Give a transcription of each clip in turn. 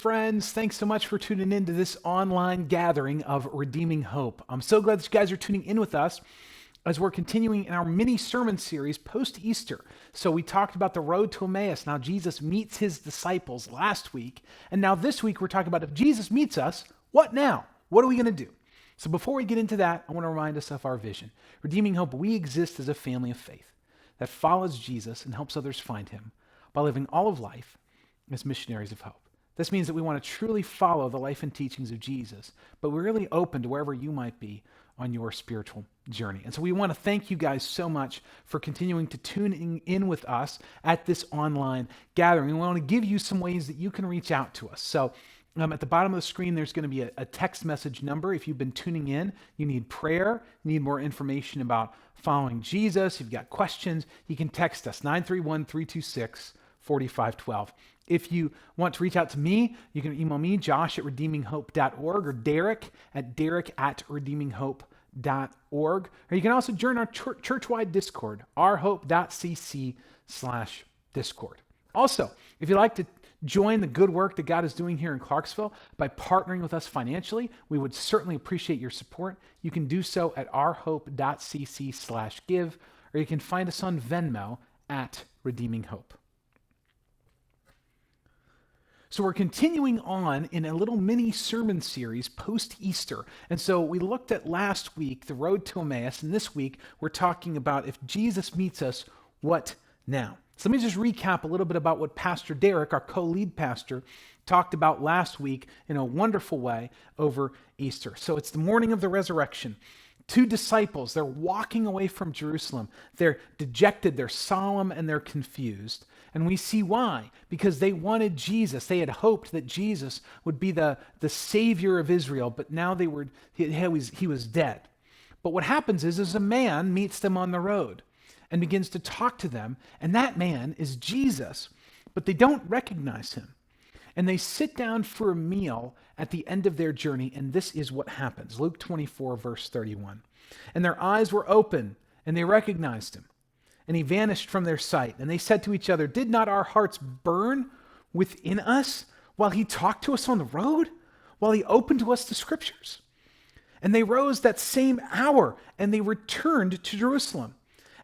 friends. Thanks so much for tuning in to this online gathering of Redeeming Hope. I'm so glad that you guys are tuning in with us as we're continuing in our mini sermon series post-Easter. So we talked about the road to Emmaus. Now Jesus meets his disciples last week. And now this week we're talking about if Jesus meets us, what now? What are we going to do? So before we get into that, I want to remind us of our vision. Redeeming Hope, we exist as a family of faith that follows Jesus and helps others find him by living all of life as missionaries of hope. This means that we want to truly follow the life and teachings of Jesus, but we're really open to wherever you might be on your spiritual journey. And so we want to thank you guys so much for continuing to tune in with us at this online gathering. We want to give you some ways that you can reach out to us. So at the bottom of the screen, there's going to be a text message number. If you've been tuning in, you need prayer, you need more information about following Jesus, you've got questions, you can text us, 931-326-4512. If you want to reach out to me, you can email me, josh@redeeminghope.org, or derek@redeeminghope.org. Or you can also join our church-wide Discord, ourhope.cc/Discord. Also, if you'd like to join the good work that God is doing here in Clarksville by partnering with us financially, we would certainly appreciate your support. You can do so at ourhope.cc/give, or you can find us on Venmo at Redeeming Hope. So we're continuing on in a little mini sermon series post-Easter. And so we looked at last week, the road to Emmaus, and this week we're talking about if Jesus meets us, what now? So let me just recap a little bit about what Pastor Derek, our co-lead pastor, talked about last week in a wonderful way over Easter. So it's the morning of the resurrection. Two disciples, they're walking away from Jerusalem. They're dejected, they're solemn, and they're confused. And we see why. Because they wanted Jesus. They had hoped that Jesus would be the Savior of Israel, but now he was dead. But what happens is a man meets them on the road and begins to talk to them, and that man is Jesus. But they don't recognize him. And they sit down for a meal at the end of their journey, and this is what happens. Luke 24, verse 31. And their eyes were open, and they recognized him. And he vanished from their sight. And they said to each other, "Did not our hearts burn within us while he talked to us on the road, while he opened to us the scriptures?" And they rose that same hour, and they returned to Jerusalem.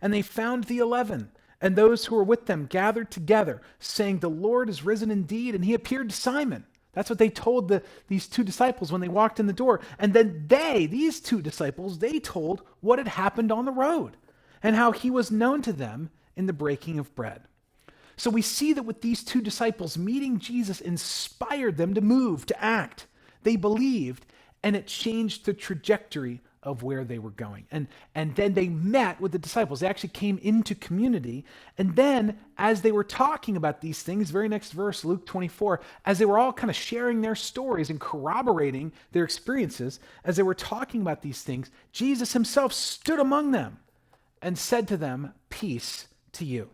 And they found the 11, and those who were with them gathered together, saying, "The Lord is risen indeed, and he appeared to Simon." That's what they told these two disciples when they walked in the door. And then these two disciples, they told what had happened on the road and how he was known to them in the breaking of bread. So we see that with these two disciples, meeting Jesus inspired them to move, to act. They believed, and it changed the trajectory of where they were going. And then they met with the disciples. They actually came into community. And then as they were talking about these things, very next verse, Luke 24, as they were all kind of sharing their stories and corroborating their experiences, as they were talking about these things, Jesus himself stood among them and said to them, "Peace to you."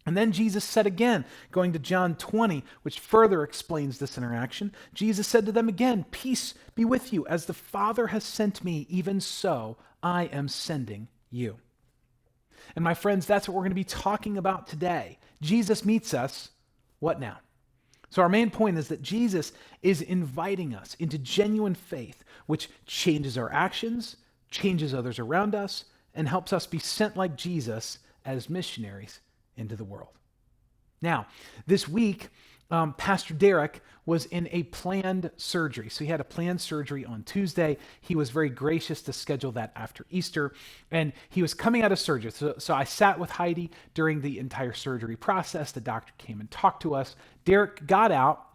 And then Jesus said again, going to John 20, which further explains this interaction, Jesus said to them again, "Peace be with you. As the Father has sent me, even so I am sending you." And my friends, that's what we're going to be talking about today. Jesus meets us. What now? So our main point is that Jesus is inviting us into genuine faith, which changes our actions, changes others around us, and helps us be sent like Jesus as missionaries into the world. Now, this week, Pastor Derek was in a planned surgery. So he had a planned surgery on Tuesday. He was very gracious to schedule that after Easter, and he was coming out of surgery. So I sat with Heidi during the entire surgery process. The doctor came and talked to us. Derek got out,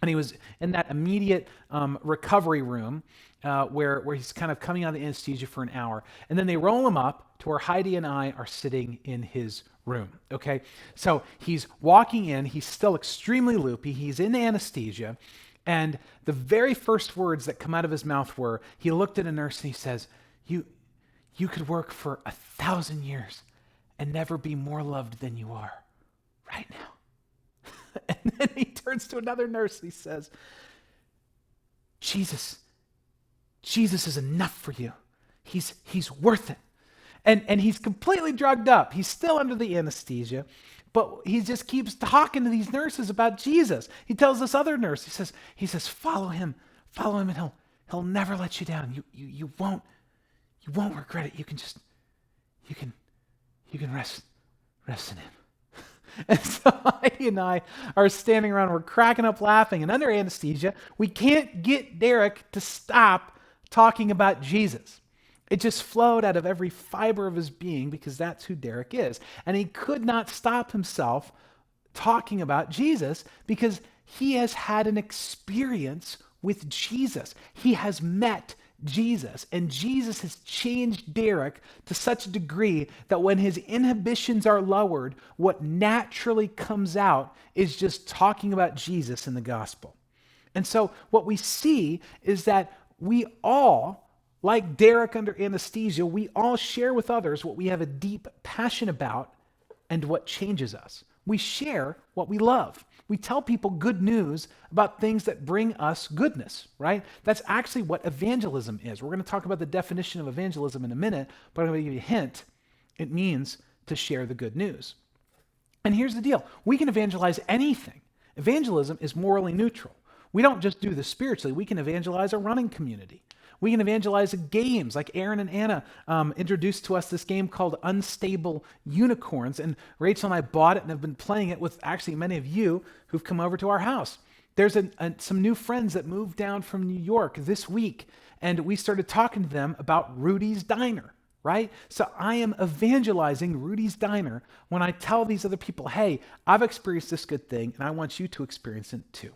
and he was in that immediate recovery room where he's kind of coming out of the anesthesia for an hour. And then they roll him up to where Heidi and I are sitting in his room, okay? So he's walking in, he's still extremely loopy, he's in anesthesia, and the very first words that come out of his mouth were, he looked at a nurse and he says, you could work for 1,000 years and never be more loved than you are right now. And then he turns to another nurse and he says, Jesus is enough for you. He's worth it. And he's completely drugged up. He's still under the anesthesia. but he just keeps talking to these nurses about Jesus. He tells this other nurse, he says, follow him, and he'll never let you down. You won't regret it. You can rest in him. And so Heidi and I are standing around, we're cracking up laughing, and under anesthesia, we can't get Derek to stop talking about Jesus. It just flowed out of every fiber of his being because that's who Derek is. And he could not stop himself talking about Jesus because he has had an experience with Jesus. He has met Jesus, and Jesus has changed Derek to such a degree that when his inhibitions are lowered, what naturally comes out is just talking about Jesus in the gospel. And so what we see is that we all, like Derek under anesthesia, we all share with others what we have a deep passion about and what changes us. We share what we love. We tell people good news about things that bring us goodness, right? That's actually what evangelism is. We're going to talk about the definition of evangelism in a minute, but I'm going to give you a hint. It means to share the good news. And here's the deal. We can evangelize anything. Evangelism is morally neutral. We don't just do this spiritually. We can evangelize a running community. We can evangelize games like Aaron and Anna introduced to us this game called Unstable Unicorns. And Rachel and I bought it and have been playing it with actually many of you who've come over to our house. There's some new friends that moved down from New York this week. And we started talking to them about Rudy's Diner, right? So I am evangelizing Rudy's Diner when I tell these other people, hey, I've experienced this good thing and I want you to experience it too.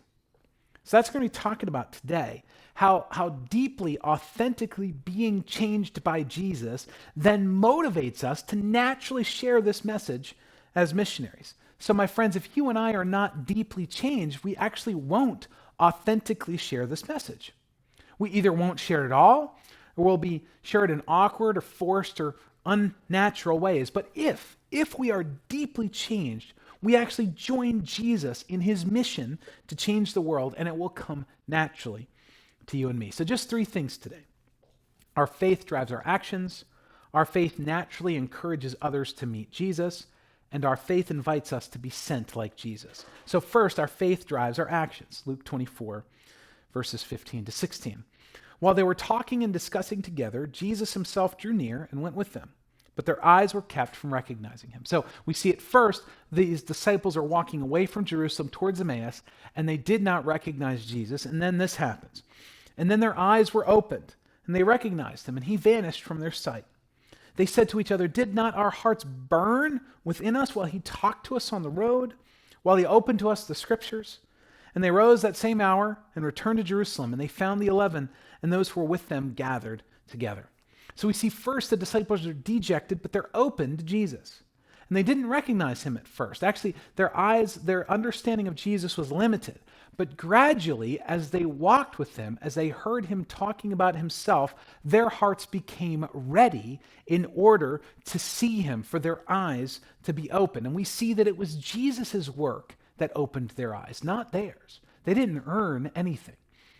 So that's going to be talking about today, how deeply, authentically being changed by Jesus then motivates us to naturally share this message as missionaries. So my friends, if you and I are not deeply changed, we actually won't authentically share this message. We either won't share it at all, or we'll be shared in awkward or forced or unnatural ways. But if we are deeply changed, we actually join Jesus in his mission to change the world, and it will come naturally to you and me. So just 3 things today. Our faith drives our actions. Our faith naturally encourages others to meet Jesus. And our faith invites us to be sent like Jesus. So first, our faith drives our actions. Luke 24, verses 15 to 16. While they were talking and discussing together, Jesus himself drew near and went with them. But their eyes were kept from recognizing him. So we see at first, these disciples are walking away from Jerusalem towards Emmaus, and they did not recognize Jesus. And then this happens. And then their eyes were opened, and they recognized him, and he vanished from their sight. They said to each other, did not our hearts burn within us while he talked to us on the road, while he opened to us the scriptures? And they rose that same hour and returned to Jerusalem, and they found the 11 and those who were with them gathered together. So we see first the disciples are dejected, but they're open to Jesus. And they didn't recognize him at first. Actually, their understanding of Jesus was limited. But gradually, as they walked with him, as they heard him talking about himself, their hearts became ready in order to see him, for their eyes to be open. And we see that it was Jesus' work that opened their eyes, not theirs. They didn't earn anything.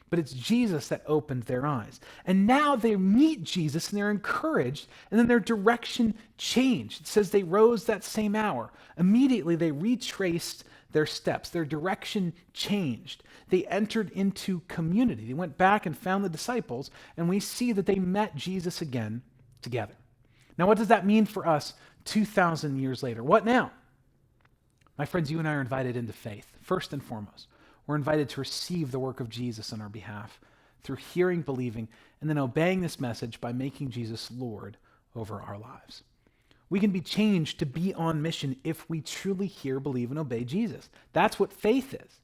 But it's Jesus that opened their eyes. And now they meet Jesus and they're encouraged, and then their direction changed. It says they rose that same hour. Immediately they retraced their steps. Their direction changed. They entered into community. They went back and found the disciples, and we see that they met Jesus again together. Now, what does that mean for us 2,000 years later? What now? My friends, you and I are invited into faith, first and foremost. We're invited to receive the work of Jesus on our behalf through hearing, believing, and then obeying this message by making Jesus Lord over our lives. We can be changed to be on mission if we truly hear, believe, and obey Jesus. That's what faith is.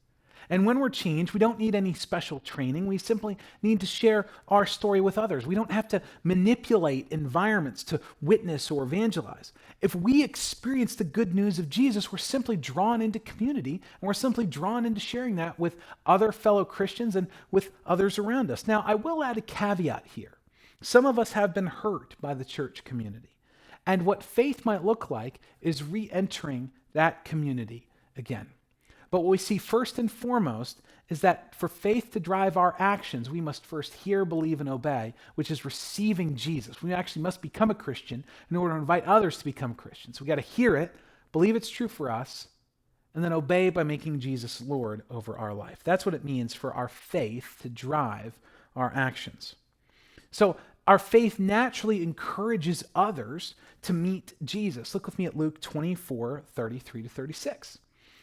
And when we're changed, we don't need any special training. We simply need to share our story with others. We don't have to manipulate environments to witness or evangelize. If we experience the good news of Jesus, we're simply drawn into community, and we're simply drawn into sharing that with other fellow Christians and with others around us. Now, I will add a caveat here. Some of us have been hurt by the church community. And what faith might look like is re-entering that community again. But what we see first and foremost is that for faith to drive our actions, we must first hear, believe, and obey, which is receiving Jesus. We actually must become a Christian in order to invite others to become Christians. So we got to hear it, believe it's true for us, and then obey by making Jesus Lord over our life. That's what it means for our faith to drive our actions. So our faith naturally encourages others to meet Jesus. Look with me at Luke 24:33-36.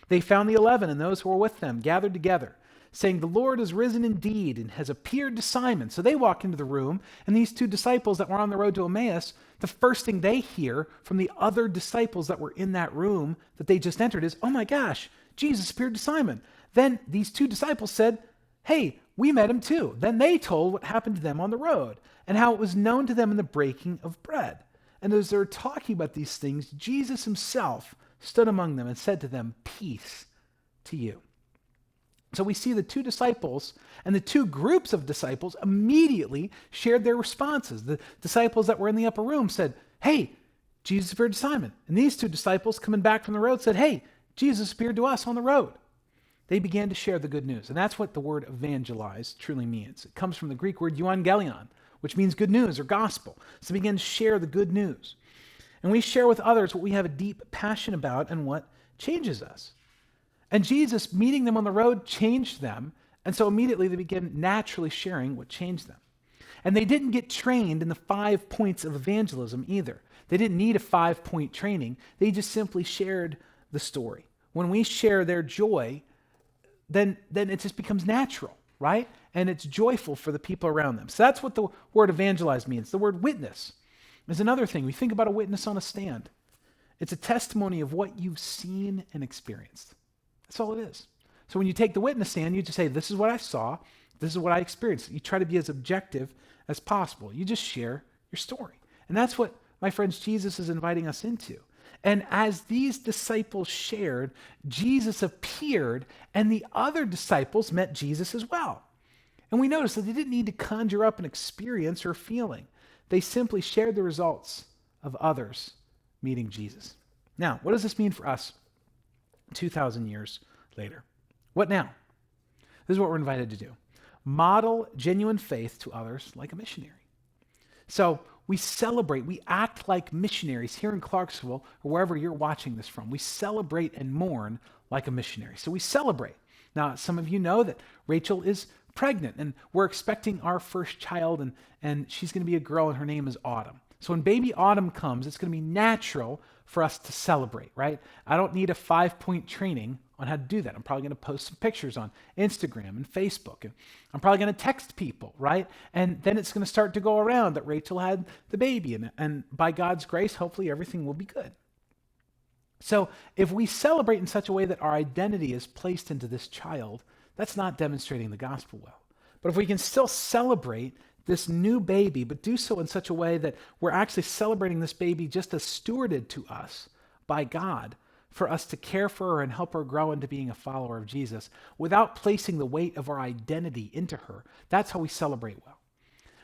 They found the 11 and those who were with them gathered together, saying, "The Lord is risen indeed and has appeared to Simon." So they walk into the room, and these two disciples that were on the road to Emmaus, the first thing they hear from the other disciples that were in that room that they just entered is, "Oh my gosh, Jesus appeared to Simon." Then these two disciples said, "Hey, we met him too." Then they told what happened to them on the road and how it was known to them in the breaking of bread. And as they were talking about these things, Jesus himself stood among them and said to them, "Peace to you." So we see the two disciples and the two groups of disciples immediately shared their responses. The disciples that were in the upper room said, "Hey, Jesus appeared to Simon." And these two disciples coming back from the road said, "Hey, Jesus appeared to us on the road." They began to share the good news. And that's what the word evangelize truly means. It comes from the Greek word euangelion, which means good news or gospel. So they begin to share the good news. And we share with others what we have a deep passion about and what changes us. And Jesus, meeting them on the road, changed them. And so immediately they began naturally sharing what changed them. And they didn't get trained in the 5 points of evangelism either. They didn't need a 5-point training. They just simply shared the story. When we share their joy, then it just becomes natural, right? And it's joyful for the people around them. So that's what the word evangelize means. The word witness is another thing. We think about a witness on a stand. It's a testimony of what you've seen and experienced. That's all it is. So when you take the witness stand, you just say, "This is what I saw. This is what I experienced." You try to be as objective as possible. You just share your story. And that's what, my friends, Jesus is inviting us into. And as these disciples shared, Jesus appeared, and the other disciples met Jesus as well. And we notice that they didn't need to conjure up an experience or a feeling. They simply shared the results of others meeting Jesus. Now, what does this mean for us 2,000 years later? What now? This is what we're invited to do. Model genuine faith to others like a missionary. So we celebrate, we act like missionaries here in Clarksville or wherever you're watching this from. We celebrate and mourn like a missionary. So we celebrate. Now, some of you know that Rachel is pregnant and we're expecting our first child and she's going to be a girl and her name is Autumn. So when baby Autumn comes, it's going to be natural for us to celebrate, right? I don't need a 5-point training on how to do that. I'm probably going to post some pictures on Instagram and Facebook. And I'm probably going to text people, right? And then it's going to start to go around that Rachel had the baby. And by God's grace, hopefully everything will be good. So if we celebrate in such a way that our identity is placed into this child, that's not demonstrating the gospel well. But if we can still celebrate this new baby, but do so in such a way that we're actually celebrating this baby just as stewarded to us by God for us to care for her and help her grow into being a follower of Jesus without placing the weight of our identity into her, that's how we celebrate well.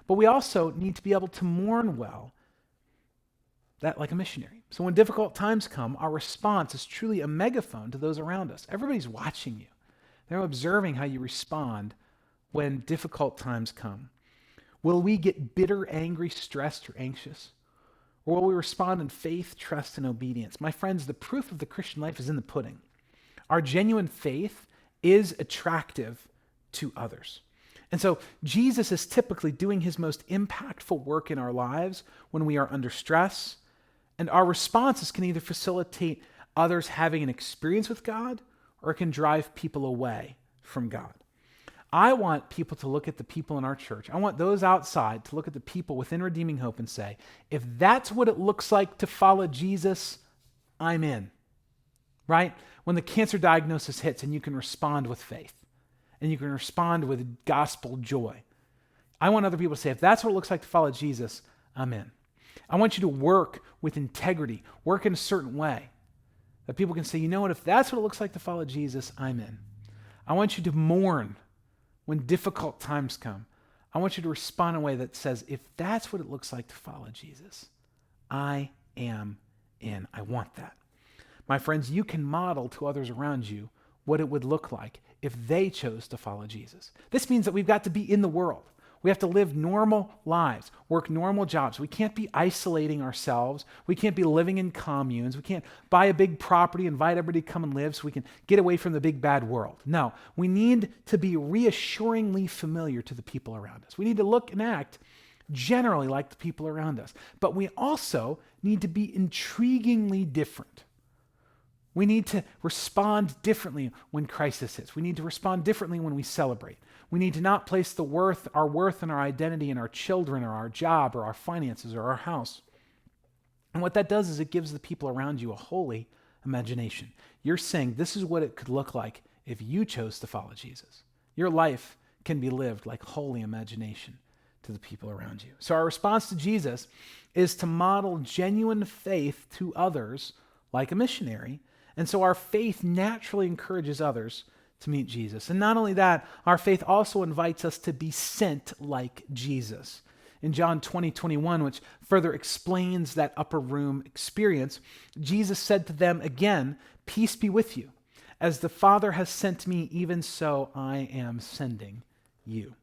But we also need to be able to mourn well, that like a missionary. So when difficult times come, our response is truly a megaphone to those around us. Everybody's watching you. They're observing how you respond when difficult times come. Will we get bitter, angry, stressed, or anxious? Or will we respond in faith, trust, and obedience? My friends, the proof of the Christian life is in the pudding. Our genuine faith is attractive to others. And so Jesus is typically doing his most impactful work in our lives when we are under stress, and our responses can either facilitate others having an experience with God or it can drive people away from God. I want people to look at the people in our church. I want those outside to look at the people within Redeeming Hope and say, if that's what it looks like to follow Jesus, I'm in, right? When the cancer diagnosis hits and you can respond with faith and you can respond with gospel joy. I want other people to say, if that's what it looks like to follow Jesus, I'm in. I want you to work with integrity, work in a certain way that people can say, you know what, if that's what it looks like to follow Jesus, I'm in. I want you to mourn when difficult times come. I want you to respond in a way that says, if that's what it looks like to follow Jesus, I am in. I want that. My friends, you can model to others around you what it would look like if they chose to follow Jesus. This means that we've got to be in the world. We have to live normal lives, work normal jobs. We can't be isolating ourselves. We can't be living in communes. We can't buy a big property, invite everybody to come and live so we can get away from the big bad world. No, we need to be reassuringly familiar to the people around us. We need to look and act generally like the people around us. But we also need to be intriguingly different. We need to respond differently when crisis hits. We need to respond differently when we celebrate. We need to not place our worth and our identity in our children or our job or our finances or our house. And what that does is it gives the people around you a holy imagination. You're saying this is what it could look like if you chose to follow Jesus. Your life can be lived like holy imagination to the people around you. So our response to Jesus is to model genuine faith to others like a missionary. And so our faith naturally encourages others to meet Jesus. And not only that, our faith also invites us to be sent like Jesus. In John 20:21, which further explains that upper room experience, Jesus said to them again, "Peace be with you. As the Father has sent me, even so I am sending you."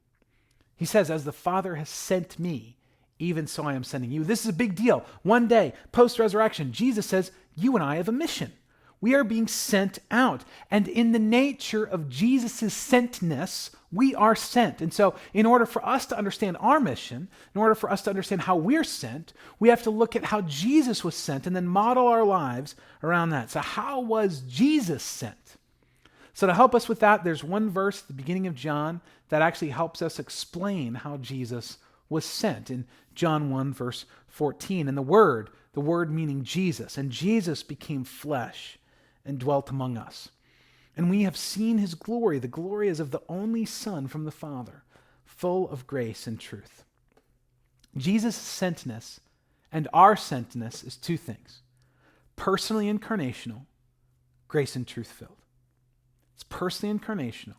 He says, as the Father has sent me, even so I am sending you. This is a big deal. One day, post-resurrection, Jesus says, you and I have a mission. We are being sent out. And in the nature of Jesus' sentness, we are sent. And so in order for us to understand our mission, in order for us to understand how we're sent, we have to look at how Jesus was sent and then model our lives around that. So how was Jesus sent? So to help us with that, there's one verse at the beginning of John that actually helps us explain how Jesus was sent in John 1, verse 14. And the Word meaning Jesus, and Jesus became flesh and dwelt among us. And we have seen his glory. The glory is of the only Son from the Father, full of grace and truth. Jesus' sentness and our sentness is two things: personally incarnational, grace and truth filled. It's personally incarnational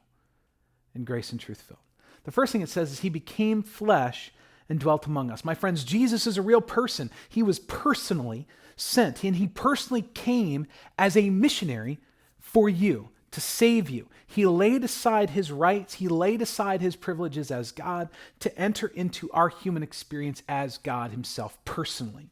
and grace and truth filled. The first thing it says is he became flesh and dwelt among us. My friends, Jesus is a real person. He was personally sent, and he personally came as a missionary for you, to save you. He laid aside his rights, he laid aside his privileges as God to enter into our human experience as God himself personally.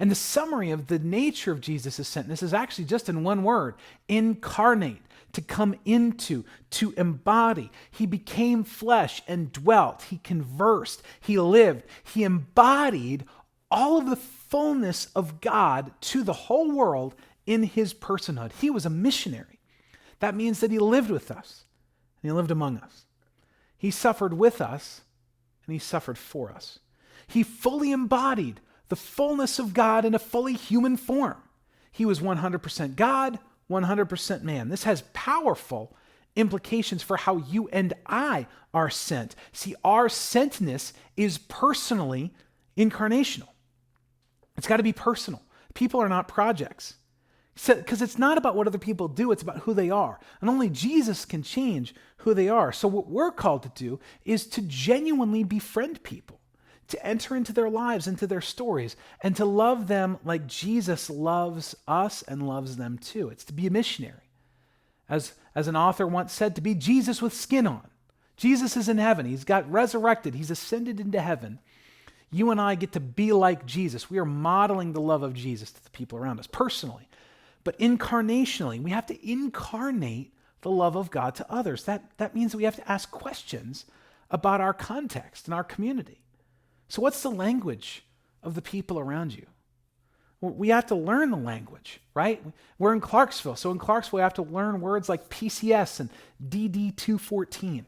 And the summary of the nature of Jesus' sentness is actually just in one word: incarnate, to come into, to embody. He became flesh and dwelt. He conversed. He lived. He embodied all of the fullness of God to the whole world in his personhood. He was a missionary. That means that he lived with us and he lived among us. He suffered with us and he suffered for us. He fully embodied the fullness of God in a fully human form. He was 100% God, 100% man. This has powerful implications for how you and I are sent. See, our sentness is personally incarnational. It's got to be personal. People are not projects. Because it's not about what other people do, it's about who they are. And only Jesus can change who they are. So what we're called to do is to genuinely befriend people, to enter into their lives, into their stories, and to love them like Jesus loves us and loves them too. It's to be a missionary. As an author once said, to be Jesus with skin on. Jesus is in heaven. He's got resurrected. He's ascended into heaven. You and I get to be like Jesus. We are modeling the love of Jesus to the people around us personally. But incarnationally, we have to incarnate the love of God to others. That means that we have to ask questions about our context and our community. So what's the language of the people around you? Well, we have to learn the language, right? We're in Clarksville. So in Clarksville, we have to learn words like PCS and DD214.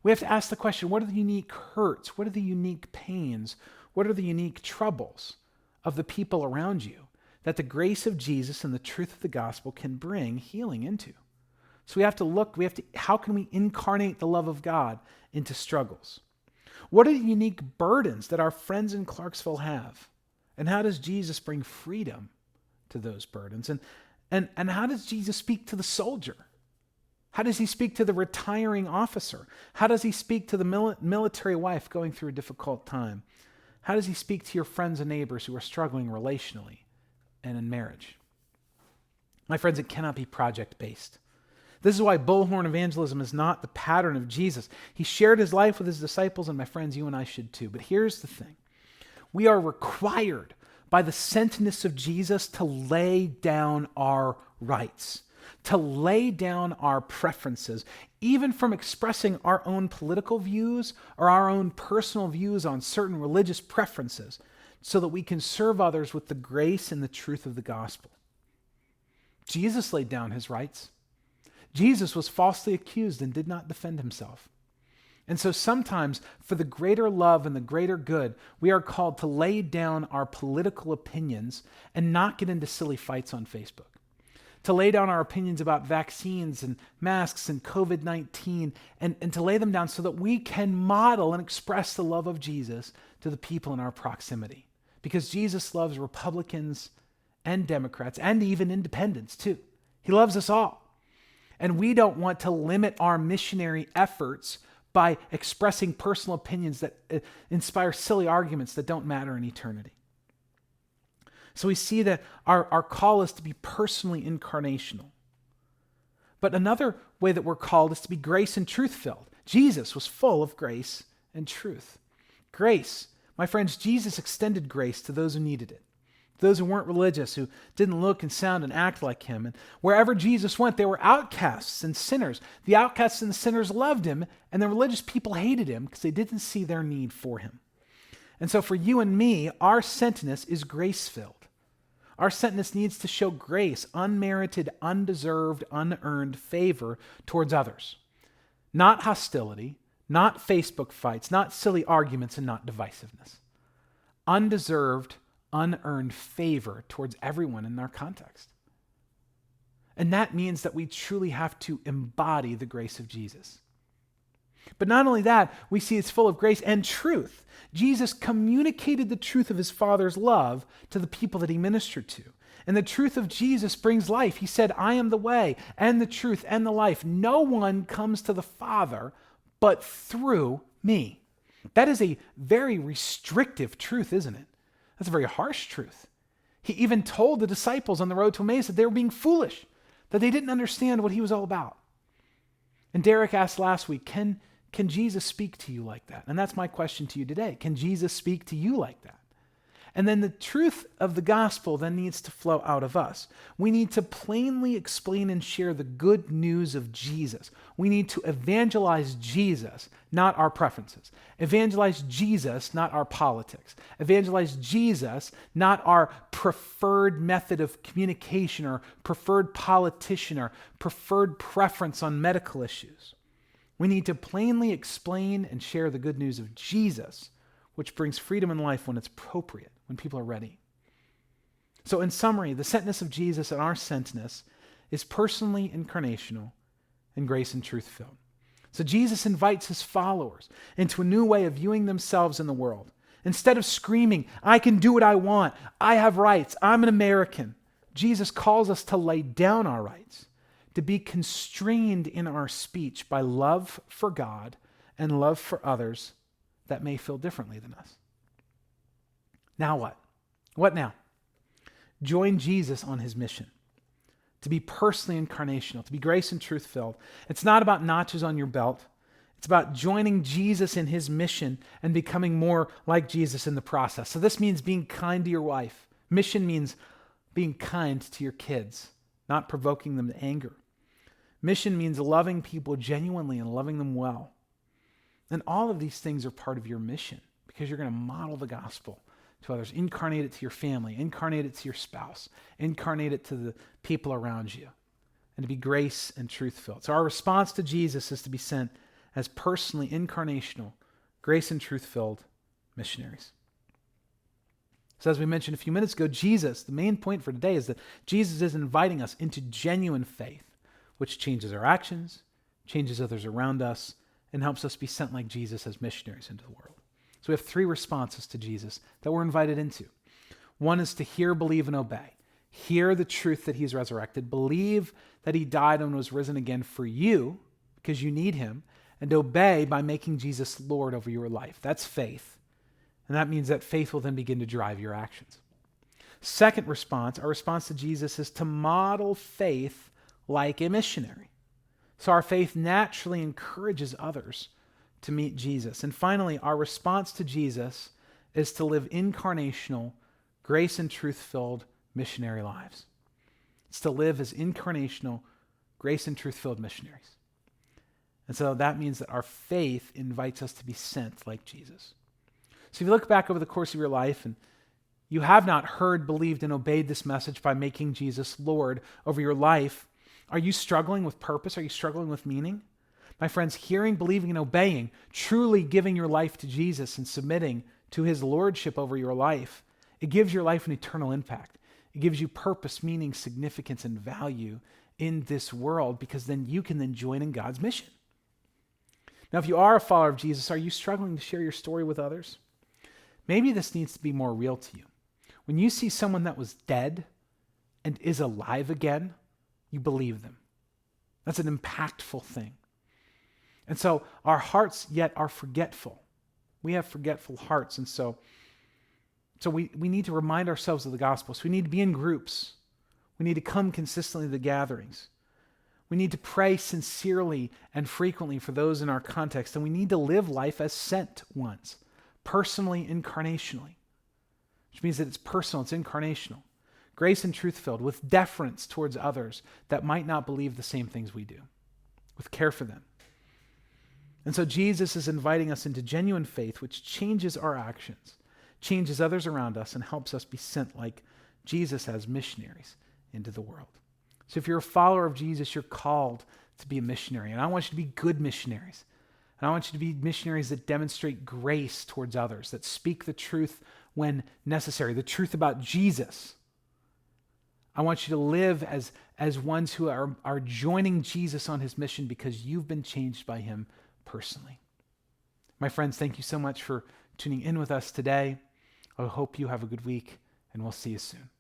We have to ask the question, what are the unique hurts? What are the unique pains? What are the unique troubles of the people around you that the grace of Jesus and the truth of the gospel can bring healing into? So we have to look, how can we incarnate the love of God into struggles? What are the unique burdens that our friends in Clarksville have? And how does Jesus bring freedom to those burdens? And how does Jesus speak to the soldier? How does he speak to the retiring officer? How does he speak to the military wife going through a difficult time? How does he speak to your friends and neighbors who are struggling relationally and in marriage? My friends, it cannot be project-based. This is why bullhorn evangelism is not the pattern of Jesus. He shared his life with his disciples, and my friends, you and I should too. But here's the thing. We are required by the sentness of Jesus to lay down our rights, to lay down our preferences, even from expressing our own political views or our own personal views on certain religious preferences, so that we can serve others with the grace and the truth of the gospel. Jesus laid down his rights. Jesus was falsely accused and did not defend himself. And so sometimes, for the greater love and the greater good, we are called to lay down our political opinions and not get into silly fights on Facebook. To lay down our opinions about vaccines and masks and COVID-19 and to lay them down so that we can model and express the love of Jesus to the people in our proximity. Because Jesus loves Republicans and Democrats and even independents too. He loves us all. And we don't want to limit our missionary efforts by expressing personal opinions that inspire silly arguments that don't matter in eternity. So we see that our call is to be personally incarnational. But another way that we're called is to be grace and truth filled. Jesus was full of grace and truth. Grace, my friends, Jesus extended grace to those who needed it. Those who weren't religious, who didn't look and sound and act like him. And wherever Jesus went, they were outcasts and sinners. The outcasts and the sinners loved him, and the religious people hated him because they didn't see their need for him. And so for you and me, our sentness is grace-filled. Our sentness needs to show grace, unmerited, undeserved, unearned favor towards others. Not hostility, not Facebook fights, not silly arguments, and not divisiveness. Undeserved, unearned favor towards everyone in our context. And that means that we truly have to embody the grace of Jesus. But not only that, we see it's full of grace and truth. Jesus communicated the truth of his Father's love to the people that he ministered to. And the truth of Jesus brings life. He said, I am the way and the truth and the life. No one comes to the Father but through me. That is a very restrictive truth, isn't it? That's a very harsh truth. He even told the disciples on the road to Emmaus that they were being foolish, that they didn't understand what he was all about. And Derek asked last week, can Jesus speak to you like that? And that's my question to you today. Can Jesus speak to you like that? And then the truth of the gospel then needs to flow out of us. We need to plainly explain and share the good news of Jesus. We need to evangelize Jesus, not our preferences. Evangelize Jesus, not our politics. Evangelize Jesus, not our preferred method of communication or preferred politician or preferred preference on medical issues. We need to plainly explain and share the good news of Jesus, which brings freedom and life when it's appropriate, when people are ready. So in summary, the sentness of Jesus and our sentness is personally incarnational and grace and truth filled. So Jesus invites his followers into a new way of viewing themselves in the world. Instead of screaming, I can do what I want, I have rights, I'm an American, Jesus calls us to lay down our rights, to be constrained in our speech by love for God and love for others that may feel differently than us. Now what? What now? Join Jesus on his mission to be personally incarnational, to be grace and truth filled. It's not about notches on your belt. It's about joining Jesus in his mission and becoming more like Jesus in the process. So this means being kind to your wife. Mission means being kind to your kids, not provoking them to anger. Mission means loving people genuinely and loving them well. And all of these things are part of your mission because you're going to model the gospel to others. Incarnate it to your family. Incarnate it to your spouse. Incarnate it to the people around you. And to be grace and truth-filled. So our response to Jesus is to be sent as personally incarnational, grace and truth-filled missionaries. So as we mentioned a few minutes ago, Jesus, the main point for today is that Jesus is inviting us into genuine faith, which changes our actions, changes others around us, and helps us be sent like Jesus as missionaries into the world. So we have three responses to Jesus that we're invited into. One is to hear, believe, and obey. Hear the truth that he's resurrected. Believe that he died and was risen again for you because you need him. And obey by making Jesus Lord over your life. That's faith. And that means that faith will then begin to drive your actions. Second response, our response to Jesus is to model faith like a missionary. So our faith naturally encourages others to meet Jesus. And finally, our response to Jesus is to live incarnational, grace and truth-filled missionary lives. It's to live as incarnational, grace and truth-filled missionaries. And so that means that our faith invites us to be sent like Jesus. So if you look back over the course of your life and you have not heard, believed, and obeyed this message by making Jesus Lord over your life, are you struggling with purpose? Are you struggling with meaning? My friends, hearing, believing, and obeying, truly giving your life to Jesus and submitting to his lordship over your life, it gives your life an eternal impact. It gives you purpose, meaning, significance, and value in this world, because then you can then join in God's mission. Now, if you are a follower of Jesus, are you struggling to share your story with others? Maybe this needs to be more real to you. When you see someone that was dead and is alive again, you believe them. That's an impactful thing. And so our hearts yet are forgetful. We have forgetful hearts. And so we need to remind ourselves of the gospel. So we need to be in groups. We need to come consistently to the gatherings. We need to pray sincerely and frequently for those in our context. And we need to live life as sent ones, personally, incarnationally, which means that it's personal, it's incarnational. Grace and truth-filled, with deference towards others that might not believe the same things we do, with care for them. And so Jesus is inviting us into genuine faith, which changes our actions, changes others around us, and helps us be sent like Jesus as missionaries into the world. So if you're a follower of Jesus, you're called to be a missionary. And I want you to be good missionaries. And I want you to be missionaries that demonstrate grace towards others, that speak the truth when necessary, the truth about Jesus. I want you to live as ones who are joining Jesus on his mission because you've been changed by him personally. My friends, thank you so much for tuning in with us today. I hope you have a good week, and we'll see you soon.